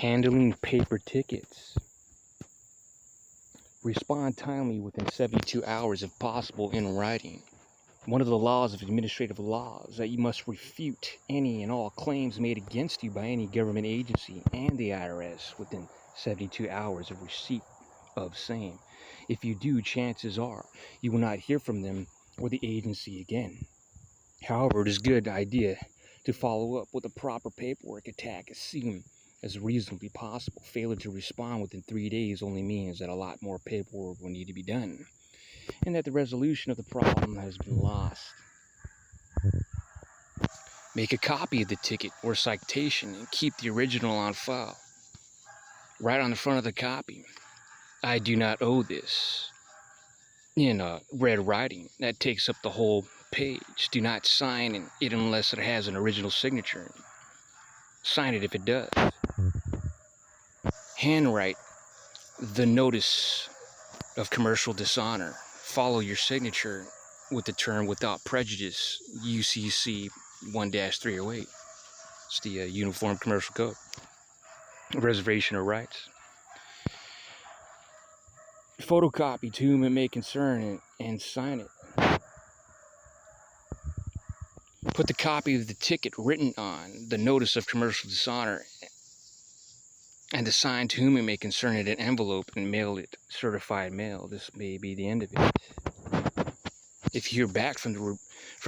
Handling paper tickets. Respond timely within 72 hours if possible in writing. One of the laws of administrative law is that you must refute any and all claims made against you by any government agency and the IRS within 72 hours of receipt of same. If you do, chances are you will not hear from them or the agency again. However, it is a good idea to follow up with a proper paperwork attack as soon as reasonably possible. Failure to respond within 3 days only means that a lot more paperwork will need to be done, and that the resolution of the problem has been lost. Make a copy of the ticket or citation and keep the original on file. Write on the front of the copy, "I do not owe this," in red writing that takes up the whole page. Do not sign it unless it has an original signature. Sign it if it does. Handwrite the notice of commercial dishonor. Follow your signature with the term "without prejudice," UCC 1-308. It's the Uniform Commercial Code. Reservation of rights. Photocopy to whom it may concern and sign it. Put the copy of the ticket written on the notice of commercial dishonor and the sign to whom it may concern in an envelope and mail it certified mail. This may be the end of it. If you hear back from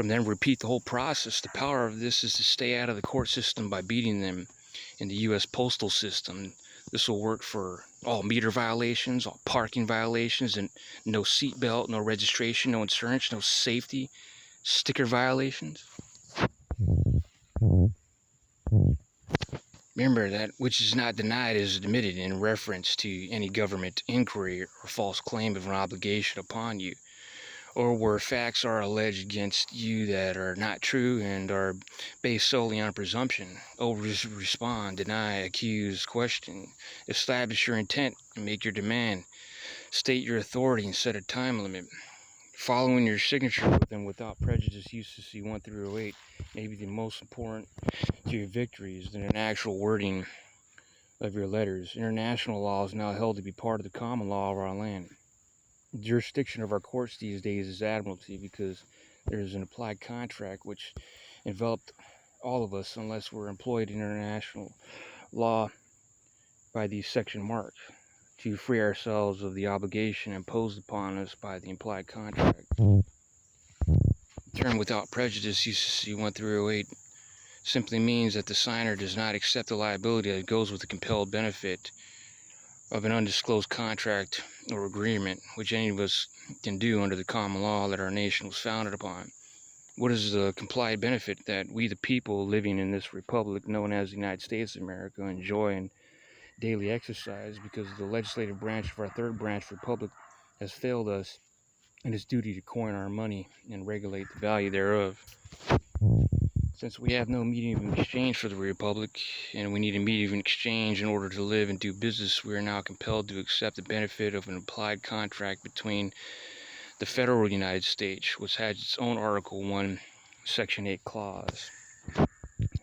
them, repeat the whole process. The power of this is to stay out of the court system by beating them in the U.S. postal system. This will work for all meter violations, all parking violations, and no seatbelt, no registration, no insurance, no safety sticker violations. Remember that which is not denied is admitted in reference to any government inquiry or false claim of an obligation upon you, or where facts are alleged against you that are not true and are based solely on presumption. Always respond, deny, accuse, question, establish your intent, and make your demand. State your authority and set a time limit. Following your signature with and without prejudice, UCC 1-308, may be the most important to your victories than an actual wording of your letters. International law is now held to be part of the common law of our land. The jurisdiction of our courts these days is admiralty because there is an implied contract which enveloped all of us unless we're employed in international law by these section marks to free ourselves of the obligation imposed upon us by the implied contract. The term "without prejudice," UCC 1-308, simply means that the signer does not accept the liability that goes with the compelled benefit of an undisclosed contract or agreement, which any of us can do under the common law that our nation was founded upon. What is the implied benefit that we, the people living in this republic known as the United States of America, enjoy and daily exercise because the legislative branch of our third branch republic has failed us in its duty to coin our money and regulate the value thereof? Since we have no medium of exchange for the republic, and we need a medium of exchange in order to live and do business, we are now compelled to accept the benefit of an implied contract between the federal United States, which has its own Article 1, Section 8 clause,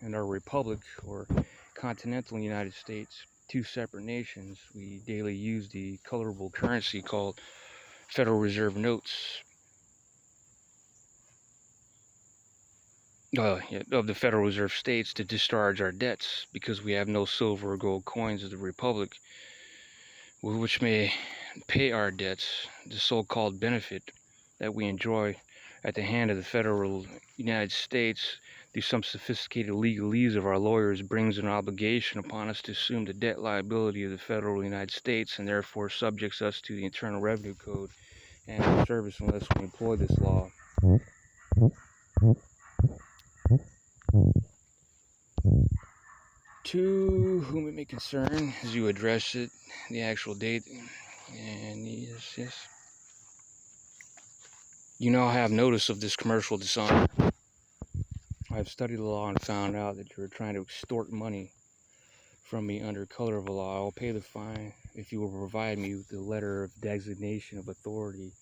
and our republic, or continental United States, two separate nations. We daily use the colorable currency called Federal Reserve notes of the Federal Reserve states to discharge our debts because we have no silver or gold coins of the republic which may pay our debts. The so-called benefit that we enjoy at the hand of the federal United States through some sophisticated legalese of our lawyers brings an obligation upon us to assume the debt liability of the federal United States, and therefore subjects us to the Internal Revenue Code and the service unless we employ this law. To whom it may concern, as you address it, the actual date, and yes. You now have notice of this commercial dishonor. I've studied the law and found out that you're trying to extort money from me under color of a law. I will pay the fine if you will provide me with the letter of designation of authority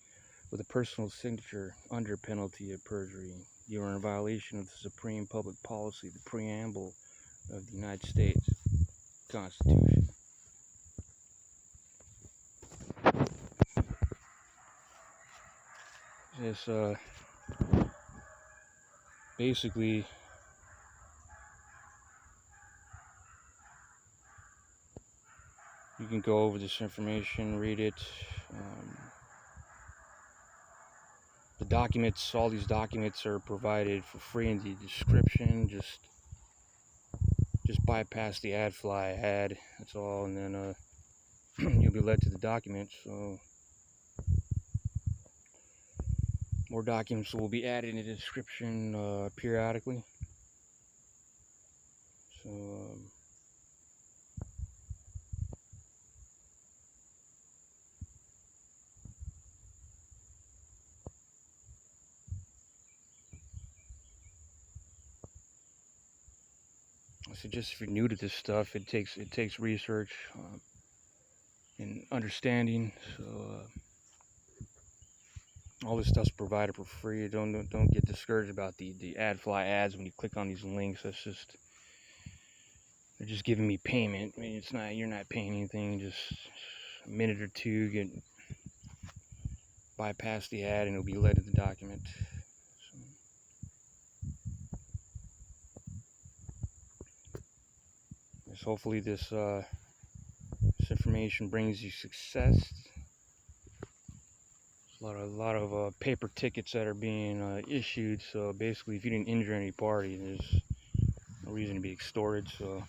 with a personal signature under penalty of perjury. You are in violation of the supreme public policy, the preamble of the United States Constitution. This basically you can go over this information, read it. The documents, all these documents are provided for free in the description. Just bypass the ad, that's all, and then you'll be led to the documents. So more documents will be added in the description periodically. So I suggest if you're new to this stuff, it takes research and understanding. So all this stuff's provided for free. Don't get discouraged about the ads when you click on these links. They're just giving me payment. I mean, you're not paying anything. Just a minute or two, bypass the ad, and it'll be led to the document. So hopefully this information brings you success. There's a lot of paper tickets that are being issued. So basically, if you didn't injure any party, there's no reason to be extorted. So